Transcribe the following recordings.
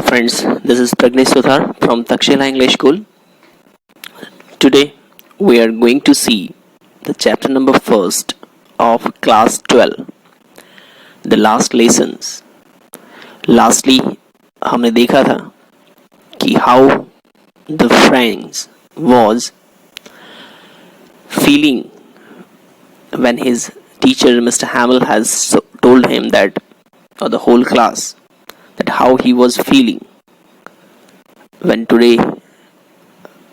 friends, this is Pragnesh Sudhar from Takshila English School. Today we are going to see the chapter number first of class 12, the last lessons. Lastly, हमने देखा था कि how the friends was feeling when his teacher Mr. Hamill has told him that, or the whole class, that how he was feeling when today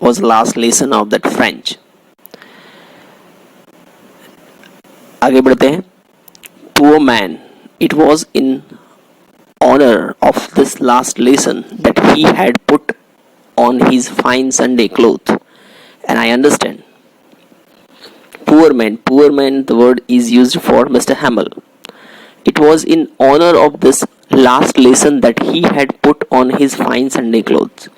was the last lesson of that French. आगे बढ़ते हैं. Poor man, it was in honor of this last lesson that he had put on his fine Sunday clothes, and I understand. Poor man, the word is used for Mr. Hamill. It was in honor of this last lesson that he had put on his fine Sunday clothes.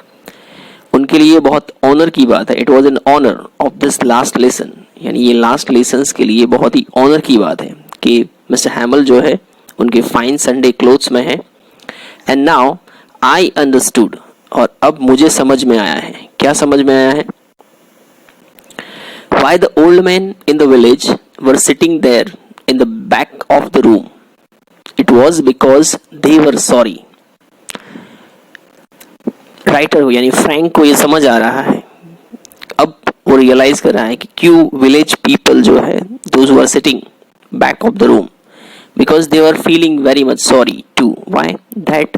उनके लिए बहुत honour की बात है. It was in honour of this last lesson, यानी ये last lessons के लिए बहुत ही ऑनर की बात है कि मिस्टर हैमल जो है उनके फाइन संडे क्लोथ्स में है. एंड नाउ आई अंडरस्टूड, और अब मुझे समझ में आया है. क्या समझ में आया है? Why the old man in the village were sitting there in the back of the room. It was because they were sorry. Writer को यानी फ्रैंक को ये समझ आ रहा है, अब वो रियलाइज कर रहा है कि क्यों विलेज पीपल जो है those who are sitting back of the room, because they are feeling very much sorry too. Why? That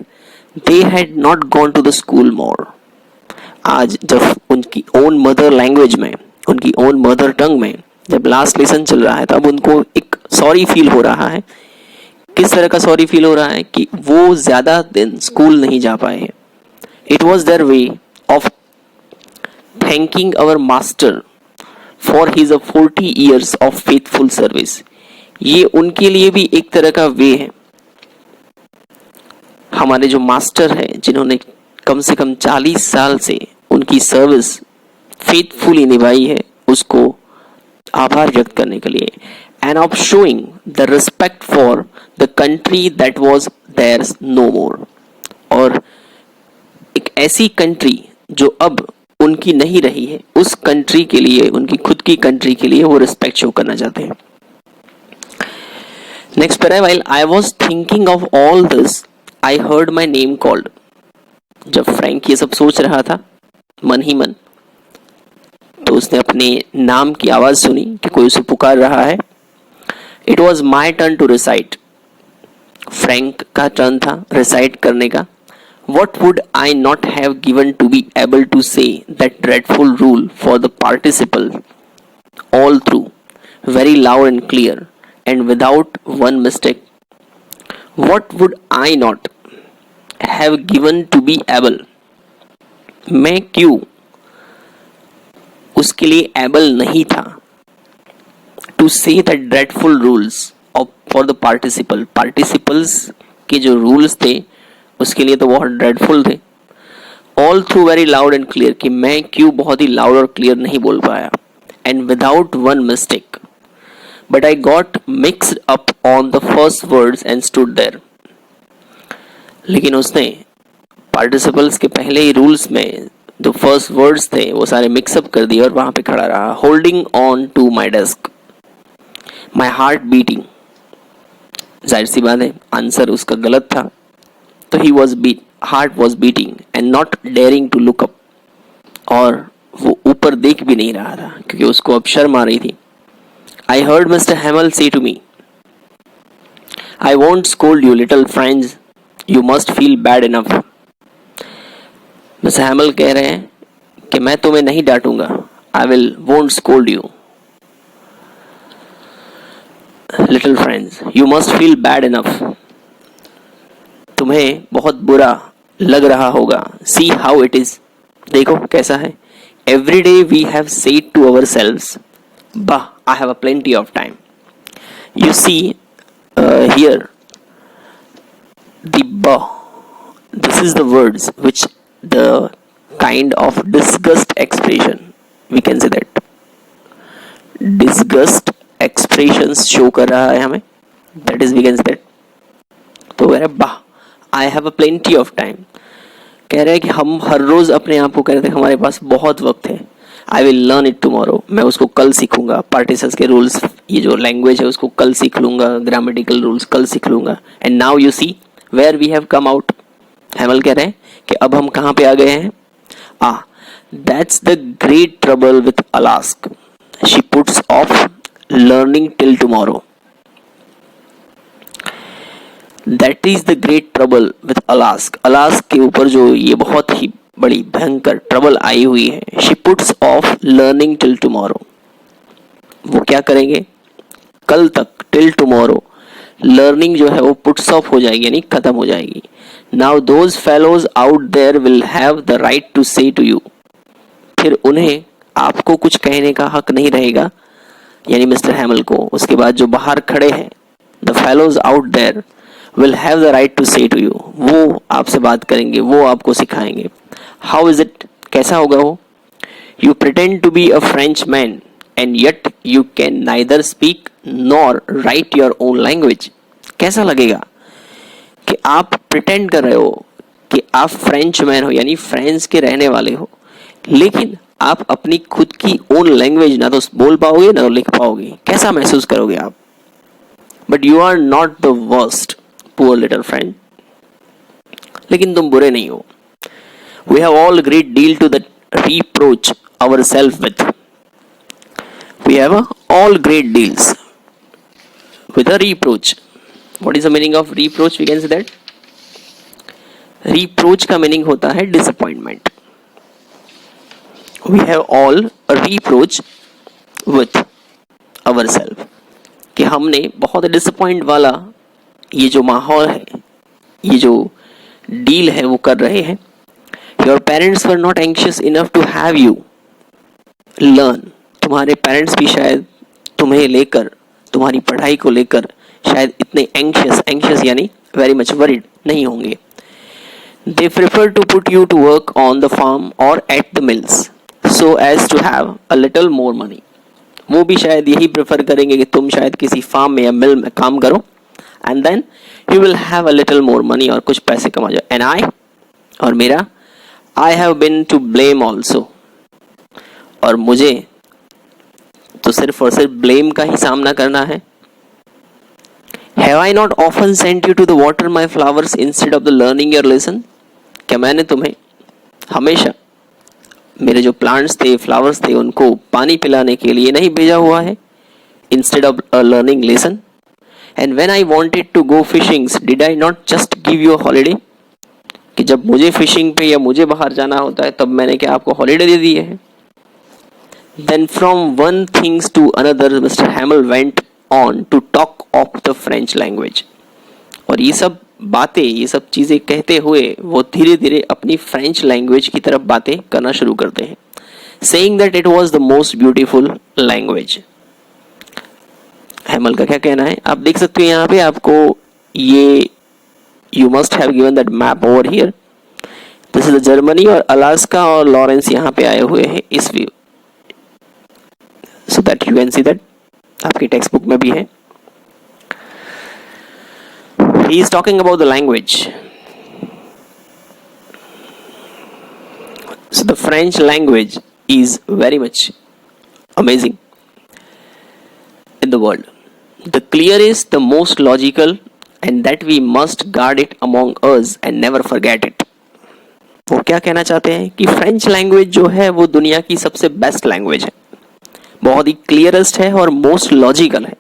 they had not gone to the school more. आज जब उनकी ओन मदर लैंग्वेज में, उनकी own mother tongue में जब last lesson चल रहा है, तब उनको एक सॉरी फील हो रहा है. किस तरह का सॉरी फील हो रहा है? कि वो ज्यादा दिन स्कूल नहीं जा पाए हैं. It was their way of thanking our master for his 40 years of faithful service. ये उनके लिए भी एक तरह का वे है. हमारे जो मास्टर है जिन्होंने कम से कम 40 साल से उनकी सर्विस फेथफुली निभाई है, उसको आभार व्यक्त करने के लिए. And of showing the respect for the country that was theirs no more. और एक ऐसी कंट्री जो अब उनकी नहीं रही है, उस कंट्री के लिए, उनकी खुद की कंट्री के लिए वो रिस्पेक्ट शो करना चाहते हैं. नेक्स्ट पर है, while I was thinking of all this I heard my name called. जब फ्रैंक ये सब सोच रहा था मन ही मन, तो उसने अपने नाम की आवाज सुनी कि कोई उसे पुकार रहा है. It was my turn to recite. Frank का टर्न था रिसाइट करने का. What would I not have given to be able to say that dreadful rule for the participle all through, very loud and clear, and without one mistake? What would I not have given to be able? मैं क्यों उसके लिए able नहीं था to say that dreadful rules of for the participle. Participles के जो rules थे उसके लिए तो बहुत ड्रेडफुल थे. All through very loud and clear, कि मैं क्यों बहुत ही लाउड और क्लियर नहीं बोल पाया. And without one mistake, but I got mixed up on the first words and stood there. लेकिन उसने पार्टिसिपल्स के पहले ही रूल्स में जो फर्स्ट वर्ड्स थे वो सारे मिक्सअप कर दिए और वहां पे खड़ा रहा. Holding on to my desk, my heart beating. जाहिर सी बात है आंसर उसका गलत था, तो he was heart was beating and not daring to look up. और वो ऊपर देख भी नहीं रहा था क्योंकि उसको अब शर्म आ रही थी. I heard mister Hamel say to me, I won't scold you little friends, you must feel bad enough. Mister Hamel कह रहे हैं कि मैं तुम्हें नहीं डांटूंगा. I will won't scold you. Little friends, you must feel bad enough. तुम्हें बहुत बुरा लग रहा होगा. सी हाउ इट इज, देखो कैसा है. Every day we have said to ourselves, bah, I have a plenty of time. You see here the bah, this is the words which the kind of disgust expression, we can say that disgust expressions show कर रहा है हमें. That is we can say that. तो bah, I have a plenty of time. कह रहे हैं कि हम हर रोज अपने आप को कह रहे थे हमारे पास बहुत वक्त है, I will learn it tomorrow, मैं उसको कल सीखूंगा, पार्टिसल्स के रूल्स, ये जो लैंग्वेज है उसको कल सीख लूंगा, ग्रामेटिकल रूल्स कल सीख लूंगा. And now you see where we have come out. Hamel कह रहे हैं कि अब हम कहाँ पे आ गए हैं. That's the great trouble with Alsace, she puts off learning till tomorrow. That is the great trouble with Alsace. Alsace के ऊपर जो ये बहुत ही बड़ी भयंकर ट्रबल आई हुई है. She puts off learning till tomorrow, वो क्या करेंगे कल तक, टिल टुमारो. लर्निंग जो है वो पुट्स ऑफ हो जाएगी यानी खत्म हो जाएगी. Now those fellows out there will have the right to say to you, फिर उन्हें आपको कुछ कहने का हक नहीं रहेगा, यानी मिस्टर हैमल को. उसके बाद जो बाहर खड़े हैं, the fellows out there will have the right to say to you, वो आपसे बात करेंगे, वो आपको सिखाएंगे. हाउ इज इट, कैसा होगा वो. You pretend to be a French man and yet you can neither speak nor write your own language. कैसा लगेगा कि आप प्रिटेंड कर रहे हो कि आप फ्रेंच मैन हो यानी फ्रांस के रहने वाले हो, लेकिन आप अपनी खुद की ओन लैंग्वेज ना तो बोल पाओगे ना तो लिख पाओगे. कैसा महसूस करोगे आप. But you are not the worst poor little friend, लेकिन तुम बुरे नहीं हो. We have all great deal to the reproach ourselves with. We have all great deals with a reproach. What is the meaning of reproach? We can say that reproach का meaning होता है disappointment. We have all a reproach with ourselves, कि हमने बहुत disappoint वाला ये जो माहौल है, ये जो डील है वो कर रहे हैं. Your parents were not anxious enough to have you learn. तुम्हारे पेरेंट्स भी शायद तुम्हें लेकर, तुम्हारी पढ़ाई को लेकर शायद इतने anxious यानी very much worried नहीं होंगे. They prefer to put you to work on the farm or at the mills so as to have a little more money. वो भी शायद यही प्रेफर करेंगे कि तुम शायद किसी फार्म में या मिल में काम करो, and then you will have a little more money, और कुछ पैसे कमा जाओ. And I, और मेरा, I have been to blame also, और मुझे तो सिर्फ और सिर्फ ब्लेम का ही सामना करना है. Have I not often sent you to the water my flowers instead of the learning your lesson? क्या मैंने तुम्हें हमेशा मेरे जो प्लांट्स थे, फ्लावर्स थे, उनको पानी पिलाने के लिए नहीं भेजा हुआ है, instead of a learning lesson? And when I wanted to go fishing, did I not just give you a holiday? कि जब मुझे फिशिंग पे या मुझे बाहर जाना होता है तब मैंने क्या आपको हॉलीडे दे दी है. Then from one things to another, Mr. Hamel went on to talk of the French language. और ये सब बातें, ये सब चीज़ें कहते हुए वो धीरे धीरे अपनी फ्रेंच लैंग्वेज की तरफ बातें करना शुरू करते हैं. Saying that it was the most beautiful language. हैमल का क्या कहना है आप देख सकते हो यहाँ पे. आपको ये you must have given that map over here. This is the Germany और अलास्का और लॉरेंस यहाँ पे आए हुए हैं इस view, so that you can see that आपकी टेक्स्ट बुक में भी है. He is talking about the language. So the French language is very much amazing in the world. The clearest, the most logical, and that we must guard it among us and never forget it. वो क्या कहना चाहते हैं कि French language जो है वो दुनिया की सबसे बेस्ट लैंग्वेज है, बहुत ही क्लियरेस्ट है और मोस्ट लॉजिकल है.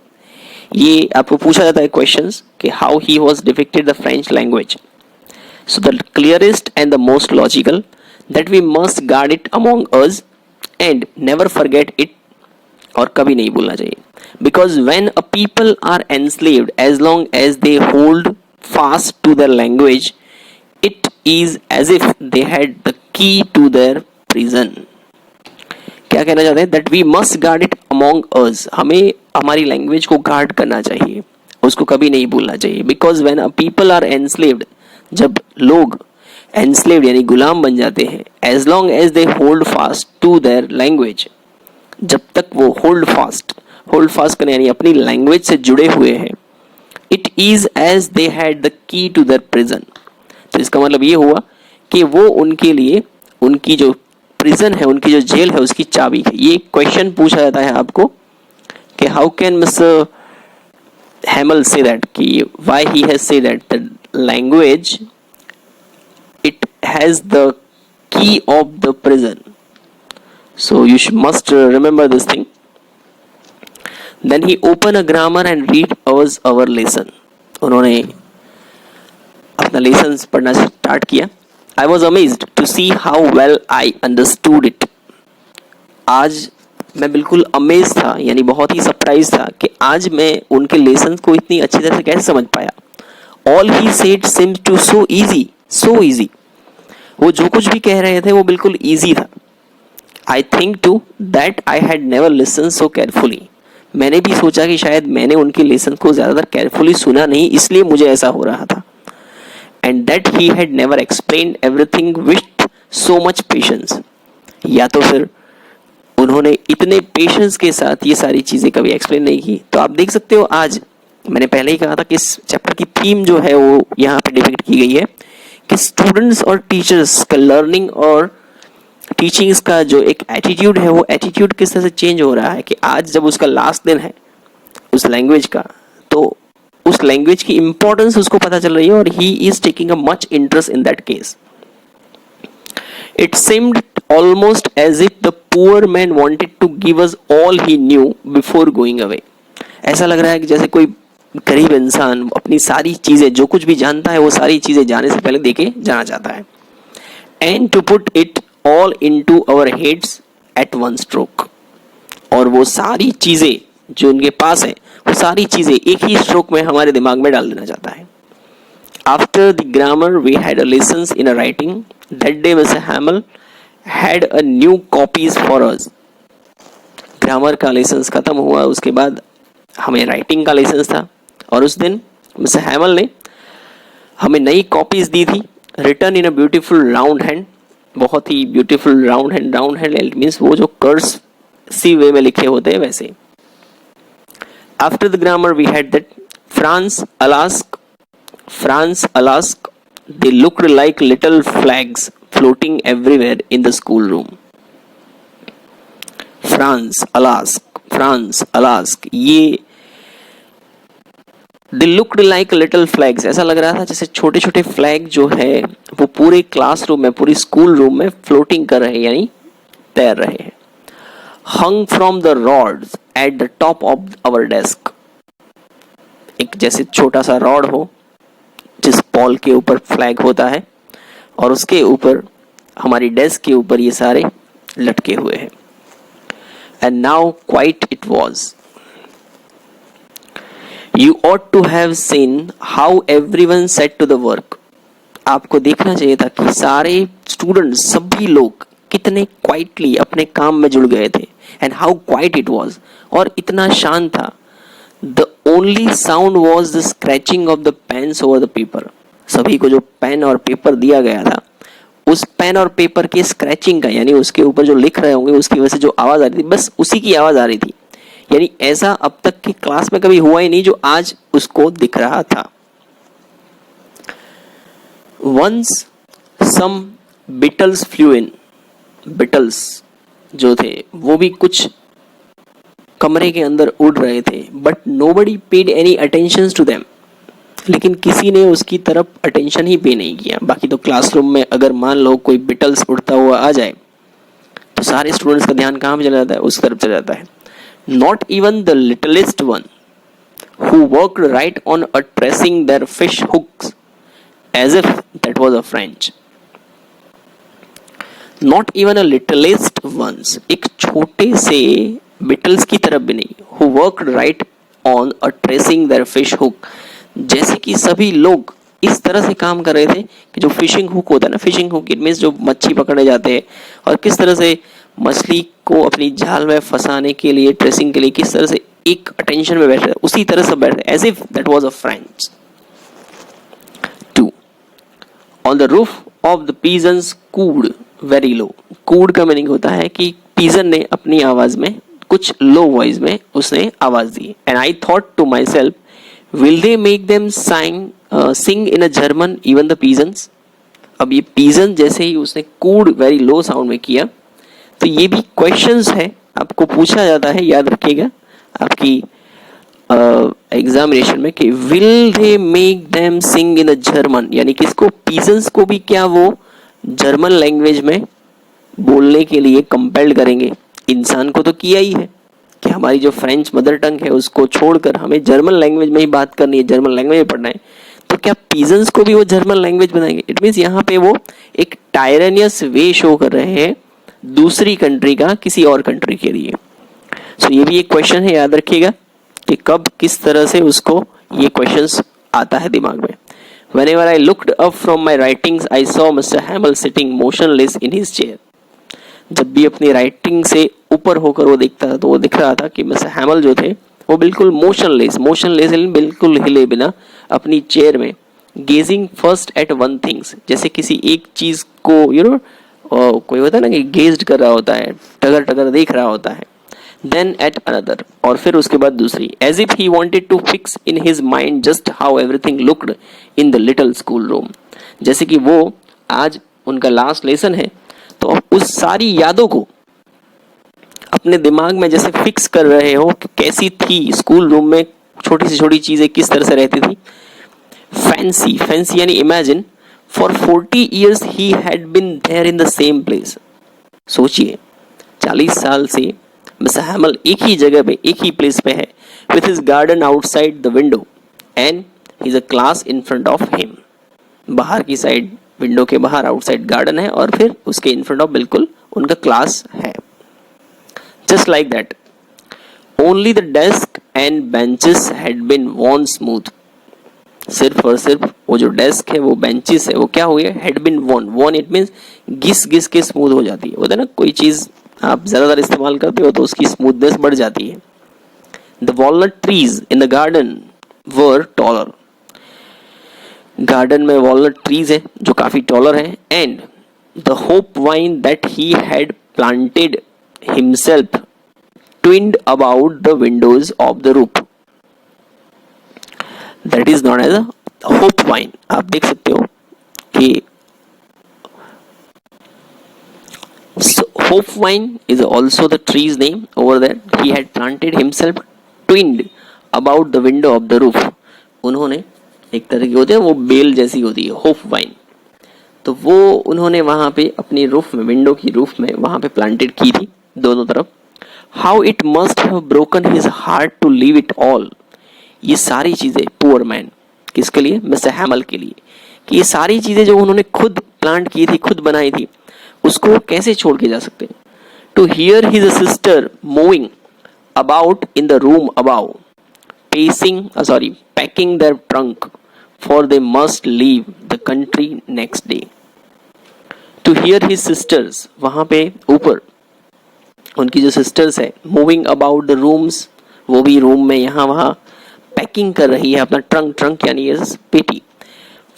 ये आपको पूछा जाता है क्वेश्चंस कि how he was depicted the French language. So the clearest and the most logical, that we must guard it among us and never forget it, और कभी नहीं भूलना चाहिए. Because when a people are enslaved, as long as they hold fast to their language, it is as if they had the key to their prison. क्या कहना चाहते हैं? That we must guard it among us. हमें हमारी language को guard करना चाहिए, उसको कभी नहीं भूलना चाहिए. Because when a people are enslaved, जब लोग enslaved यानी गुलाम बन जाते हैं, as long as they hold fast to their language, जब तक वो होल्ड फास्ट करने यानी अपनी लैंग्वेज से जुड़े हुए हैं, it is as they had the key to their prison. तो इसका मतलब ये हुआ कि वो उनके लिए उनकी जो प्रिजन है, उनकी जो जेल है, उसकी चाबी है। ये क्वेश्चन पूछा जाता है आपको कि how can mister Hamel say that, कि why he has say that the language it has the key of the prison. So you must remember this thing. Then he opened a grammar and read our lesson. उन्होंने अपना lesson पढ़ना start किया. I was amazed to see how well I understood it. आज मैं बिल्कुल amaze था, यानी बहुत ही सरप्राइज था कि आज मैं उनके लेसन को इतनी अच्छी तरह से कैसे समझ पाया. All he said seemed to so easy. वो जो कुछ भी कह रहे थे वो बिल्कुल ईजी था. I think too that I had never listen so carefully. मैंने भी सोचा कि शायद मैंने उनके लेसन को ज़्यादातर केयरफुली सुना नहीं, इसलिए मुझे ऐसा हो रहा था. And that he had never explain everything with so much patience. या तो फिर उन्होंने इतने पेशेंस के साथ ये सारी चीज़ें कभी एक्सप्लेन नहीं की. तो आप देख सकते हो, आज मैंने पहले ही कहा था कि इस चैप्टर की थीम जो है वो यहाँ पे डिपिक्ट की गई है कि स्टूडेंट्स और टीचर्स का लर्निंग और टीचिंग्स का जो एक एटीट्यूड है, वो एटीट्यूड किस तरह से चेंज हो रहा है. कि आज जब उसका लास्ट दिन है उस लैंग्वेज का, तो उस लैंग्वेज की इंपॉर्टेंस उसको पता चल रही है और he is taking a much interest in that case. It seemed almost as if the poor man wanted to give us all he knew before going away. ऐसा लग रहा है कि जैसे कोई गरीब इंसान अपनी सारी चीजें, जो कुछ भी जानता है, वो सारी चीजें जाने से पहले देके जाना चाहता है. And to put it all into our heads at one stroke. और वो सारी चीजें जो उनके पास है, वो सारी चीजें एक ही स्ट्रोक में हमारे दिमाग में डाल देना चाहता है. After the grammar we had a lessons in a writing. That day Mister Hamel had a new copies for us. Grammar का लेसन्स खत्म हुआ, उसके बाद हमें राइटिंग का लेसन्स था. और उस दिन मिस्टर हैमल ने हमें नई कॉपीज दी थी, written in a beautiful round hand. बहुत ही beautiful round hand it means वो जो कर्स सी वे में लिखे होते हैं वैसे. After the grammar we had that France Alsace they looked like little flags floating everywhere in the school room. France Alsace ये they looked like little flags, ऐसा लग रहा था जैसे छोटे छोटे फ्लैग जो है वो पूरे क्लासरूम में, पूरी स्कूल रूम में फ्लोटिंग कर रहे हैं, यानी तैर रहे हैं. Hung from the rods at the top of our desk. एक जैसे छोटा सा रॉड हो जिस पॉल के ऊपर फ्लैग होता है, और उसके ऊपर हमारी डेस्क के ऊपर ये सारे लटके हुए हैं. And now quite it was. You ought to have seen how everyone set to the work. आपको देखना चाहिए था कि सारे स्टूडेंट्स, सभी लोग कितने क्वाइटली अपने काम में जुड़ गए थे. And how quiet it was, और इतना शांत था. The only sound was the scratching of the pens over the paper. सभी को जो पेन और पेपर दिया गया था, उस पेन और पेपर के स्क्रैचिंग का, यानी उसके ऊपर जो लिख रहे होंगे उसकी वजह से जो आवाज आ रही थी, बस उसी की आवाज आ रही थी. यानी ऐसा अब तक की क्लास में कभी हुआ ही नहीं जो आज उसको दिख रहा था. वंस सम बिटल्स फ्लू इन. बिटल्स जो थे वो भी कुछ कमरे के अंदर उड़ रहे थे. But nobody paid any attention to them. लेकिन किसी ने उसकी तरफ अटेंशन ही पे नहीं किया. बाकी तो क्लासरूम में अगर मान लो कोई बिटल्स उड़ता हुआ आ जाए तो सारे स्टूडेंट्स का ध्यान कहाँ पे चला जाता है, उस तरफ चला जाता है. Not even the littlest one, who worked right on tracing their fish hooks, as if that was a French. Not even a littlest ones, एक छोटे से बिटल्स की तरफ भी नहीं. Who worked right on tracing their fish hook, जैसे कि सभी लोग इस तरह से काम कर रहे थे कि जो फिशिंग हुक होता है ना, फिशिंग हुक इट मीन्स जो मच्छी पकड़ने जाते हैं और किस तरह से मछली को अपनी जाल में फंसाने के लिए, ट्रेसिंग के लिए किस तरह से एक अटेंशन में बैठ रहे, उसी तरह से बैठ रहे, as if that was a French. 2 on the roof of the pigeons cooed very low. Cooed का मीनिंग होता है कि पीजन ने अपनी आवाज में कुछ लो वॉइस में उसने आवाज दी. And I thought to myself, will they make them sing in a German even the pigeons. अब ये पीजन जैसे ही उसने कूड वेरी लो साउंड में किया, तो ये भी क्वेश्चंस है, आपको पूछा जाता है, याद रखिएगा आपकी एग्जामिनेशन में, कि will they make them sing in a German, यानी किसको, पीजन्स को भी क्या वो जर्मन लैंग्वेज में बोलने के लिए कंपेल्ड करेंगे। इंसान को तो किया ही है कि हमारी जो फ्रेंच मदर टंग है उसको छोड़कर हमें जर्मन लैंग्वेज में ही बात करनी है, जर्मन लैंग्वेज में पढ़ना है, तो क्या पीजन्स को भी वो जर्मन लैंग्वेज बनाएंगे। इट मीन्स यहाँ पे वो एक टायरनियस वे शो कर रहे हैं दूसरी कंट्री का किसी और कंट्री के लिए। सो ये भी एक क्वेश्चन है, याद रखिएगा कि कब किस तरह से उसको ये क्वेश्चंस आता है दिमाग में। Whenever I looked up from my writings, I saw Mr. Hamill sitting motionless in his chair. जब भी अपनी राइटिंग से ऊपर होकर वो देखता था तो वो दिख रहा था कि मिस्टर हैमल जो थे वो बिल्कुल मोशनलेस बिल्कुल हिले बिना अपनी चेयर में, gazing first at one things, जैसे किसी एक चीज को कोई होता है ना कि गेज्ड कर रहा होता है, टगर टगर देख रहा होता है, देन एट अनदर, और फिर उसके बाद दूसरी, as if he wanted to fix in his mind just how everything looked in the little school room. जैसे कि वो आज उनका लास्ट लेसन है तो उस सारी यादों को अपने दिमाग में जैसे फिक्स कर रहे हो कि कैसी थी स्कूल रूम में, छोटी से छोटी चीजें किस तरह से रहती थी। फैंसी यानी imagine, for 40 years he had been there in the same place. सोचिए 40 साल से मिस्टर हैमल एक ही जगह पे, एक ही प्लेस पे है, with his garden outside the window and his a class in front of him. बाहर की साइड, विंडो के बाहर आउटसाइड गार्डन है और फिर उसके इन फ्रंट ऑफ बिल्कुल उनका क्लास है। Just like that, only the desk and benches had been worn smooth. सिर्फ और सिर्फ वो जो डेस्क है, वो बेंचेस है, वो क्या हो गया, had been worn it means घिस घिस के स्मूथ हो जाती है। होता है ना, कोई चीज आप ज्यादातर इस्तेमाल करते हो तो उसकी स्मूथनेस बढ़ जाती है। The walnut trees in the garden were taller. Garden में वॉलनट ट्रीज है जो काफी टॉलर है। And the hop vine that he had planted himself twined about the windows of the roof, that is known as a hop vine. आप देख सकते हो कि hope vine is also the tree's name over there. He had planted himself twinned about the window of the roof. उन्होंने, एक तरह की होती है वो बेल जैसी होती है होप वाइन, तो वो उन्होंने वहां पे अपनी रूफ में, विंडो की रूफ में वहां पे प्लांटेड की थी दोनों तरफ। How it must have broken his heart to leave it all. ये सारी चीजें पुअर मैन, किसके लिए, मिस्टर हैमल के लिए, कि ये सारी चीजें जो उन्होंने खुद प्लांट की थी, खुद बनाई थी, उसको कैसे छोड़ के जा सकते हैं। To hear his sister moving about in the room about, packing their trunk for they must leave the country next day. To hear his sisters, वहां पे ऊपर उनकी जो सिस्टर्स है, मूविंग अबाउट द रूम्स, वो भी रूम में यहाँ वहां पैकिंग कर रही है अपना ट्रंक यानी ये पेटी,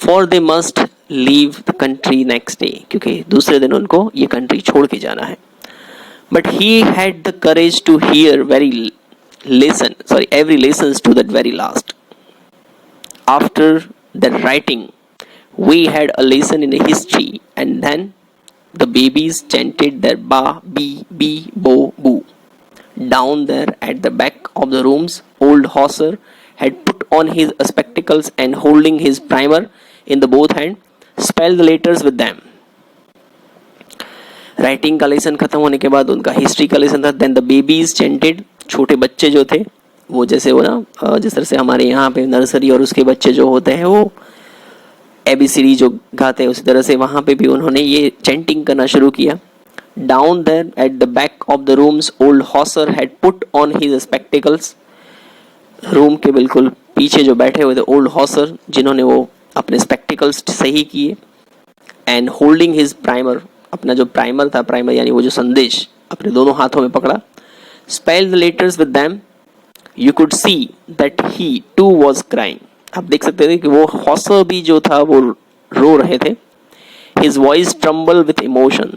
for they must leave the country next day, क्योंकि दूसरे दिन उनको ये कंट्री छोड़ के जाना है। But he had the courage to hear every lessons to that very last. After that writing, we had a lesson in history, and then the babies chanted their ba, bi, bi, bo, boo. Down there at the back of the rooms, old Hauser had put on his spectacles and holding his primer in the both hand, spelled the letters with them. Writing का lesson खत्म होने के बाद उनका history का lesson था। Then the babies chanted, छोटे बच्चे जो थे वो जैसे वो ना, जिस तरह से हमारे यहाँ पे नर्सरी और उसके बच्चे जो होते हैं वो ABCD जो गाते हैं, उसी तरह से वहाँ पे भी उन्होंने ये चेंटिंग करना शुरू किया। Down there at the back of the rooms old Hauser had put on his spectacles. Room के बिल्कुल पीछे जो बैठे हुए थे ओल्ड हॉसर, जिन्होंने वो अपने स्पेक्टिकल्स सही किए। एंड होल्डिंग हिज प्राइमर, अपना जो प्राइमर था, प्राइमर यानी वो जो संदेश, अपने दोनों हाथों में पकड़ा। Spell the letters with them, you could see that he too was crying. आप देख सकते थे कि वो हॉसर भी जो था वो रो रहे थे। His voice tremble with emotion,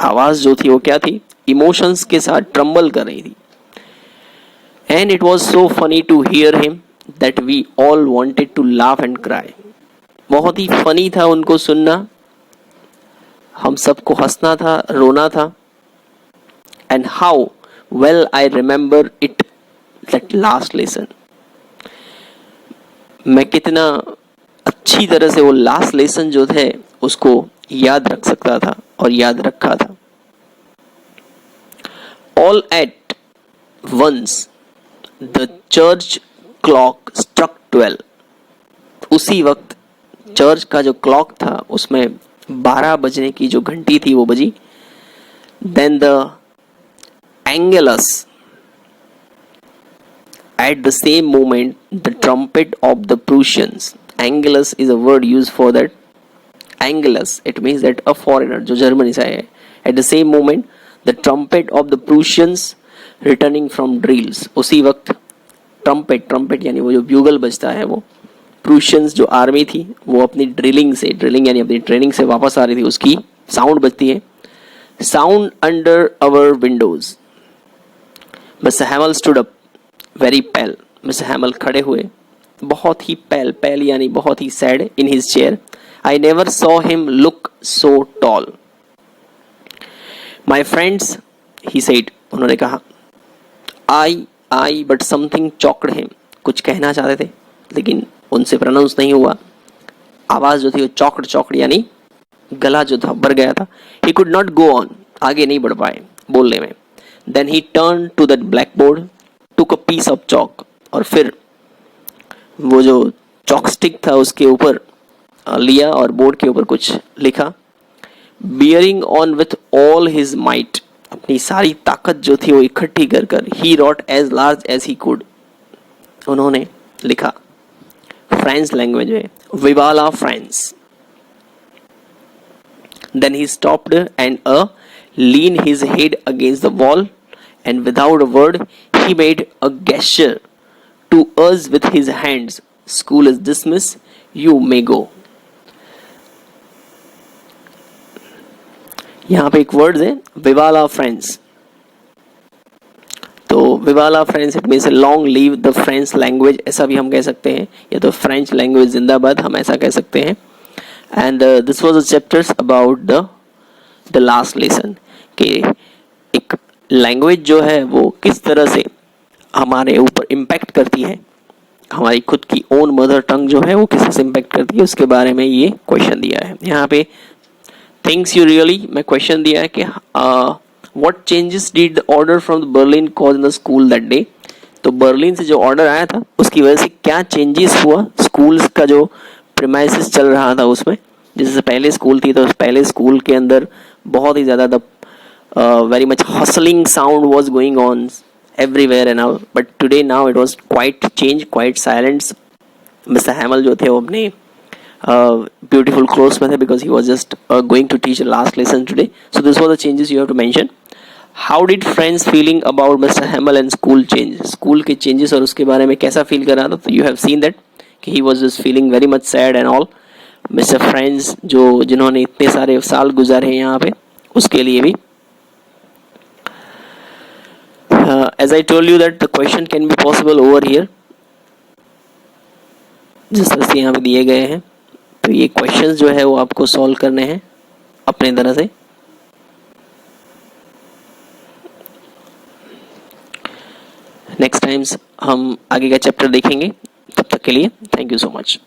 आवाज जो थी वो क्या थी, इमोशंस के साथ ट्रम्बल कर रही थी। And it was so funny to hear him that we all wanted to laugh and cry. बहुत ही फनी था उनको सुनना हम सबको हंसना था, रोना था. And how well I remember it, that last lesson. मैं कितना अच्छी तरह से वो लास्ट लेसन जो थे उसको याद रख सकता था और याद रखा था. All at once the church clock struck 12. उसी वक्त चर्च का जो क्लॉक था उसमें 12 बजने की जो घंटी थी वो बजी. Then the Angelus, at the same moment the trumpet of the Prussians. Angelus is a word used for that. Angelus, it means that a foreigner जो जर्मनी से आया है. At the same moment the trumpet of the Prussians returning from drills. उसी वक्त trumpet यानी वो जो bugle बजता है, वो प्रूशियंस जो आर्मी थी वो अपनी ड्रिलिंग यानी अपनी ट्रेनिंग से वापस आ रही थी, उसकी साउंड बजती है. Sound under our windows. Mister Hamel stood up very pale. Mister Hamel खड़े हुए बहुत ही पेल यानी बहुत ही sad in his chair. I never saw him look so tall. My friends, he said, उन्होंने कहा. I but something choked him. कुछ कहना चाहते थे लेकिन उनसे प्रोनाउंस नहीं हुआ. आवाज जो थी वो चॉक्ड यानी गला जो था भर गया था. He could not go on, आगे नहीं बढ़ पाए बोलने में. Then he turn to that black board, took a piece of chalk, और फिर वो जो चॉक स्टिक था उसके ऊपर लिया और बोर्ड के ऊपर कुछ लिखा. Bearing on with all his might, अपनी सारी ताकत जो थी वो इकट्ठी कर he wrote as large as he could, उन्होंने लिखा. फ्रेंच लैंग्वेज में vive la France. Then he stopped and lean his head against the wall, and without a word he made a gesture to us with his hands. School is dismissed, you may go. यहाँ पे एक word है vive la French. तो vive la French it means long live the French language, ऐसा भी हम कह सकते हैं, या तो फ्रेंच लैंग्वेज जिंदाबाद, हम ऐसा कह सकते हैं. And this was the chapters about the last lesson, कि एक लैंग्वेज जो है वो किस तरह से हमारे ऊपर इम्पैक्ट करती है, हमारी खुद की ओन मदर टंग जो है वो किस तरह से इम्पैक्ट करती है, उसके बारे में ये क्वेश्चन दिया है. यहाँ पे थिंग्स यू रियली में क्वेश्चन दिया है कि what changes did the order from the Berlin cause in the school that day. तो बर्लिन से जो ऑर्डर आया था उसकी वजह से क्या चेंजेस हुआ स्कूल्स का जो प्रीमाइसेस चल रहा था उसमें. जैसे पहले स्कूल थी तो पहले स्कूल के अंदर बहुत ही ज़्यादा very much hustling sound was going on everywhere and all, but today now it was quite changed, quite silence. Mr. Hamill जो थे वो अपने beautiful clothes में थे because he was just going to teach the last lesson today. So this was the changes you have to mention. How did friends feeling about Mr. Hamill and school change? School के changes और उसके बारे में कैसा feel कर रहा था. तो you have seen that कि he was just feeling very much sad and all. Mr. Friends जो जिन्होंने इतने सारे साल गुजारे हैं यहाँ पे, उसके लिए भी. As I told you that the question can be possible over here, जिस तरह से यहाँ पे दिए गए हैं, तो ये क्वेश्चंस जो है वो आपको सॉल्व करने हैं अपने तरह से. नेक्स्ट टाइम्स हम आगे का चैप्टर देखेंगे. तब तक के लिए थैंक यू सो मच.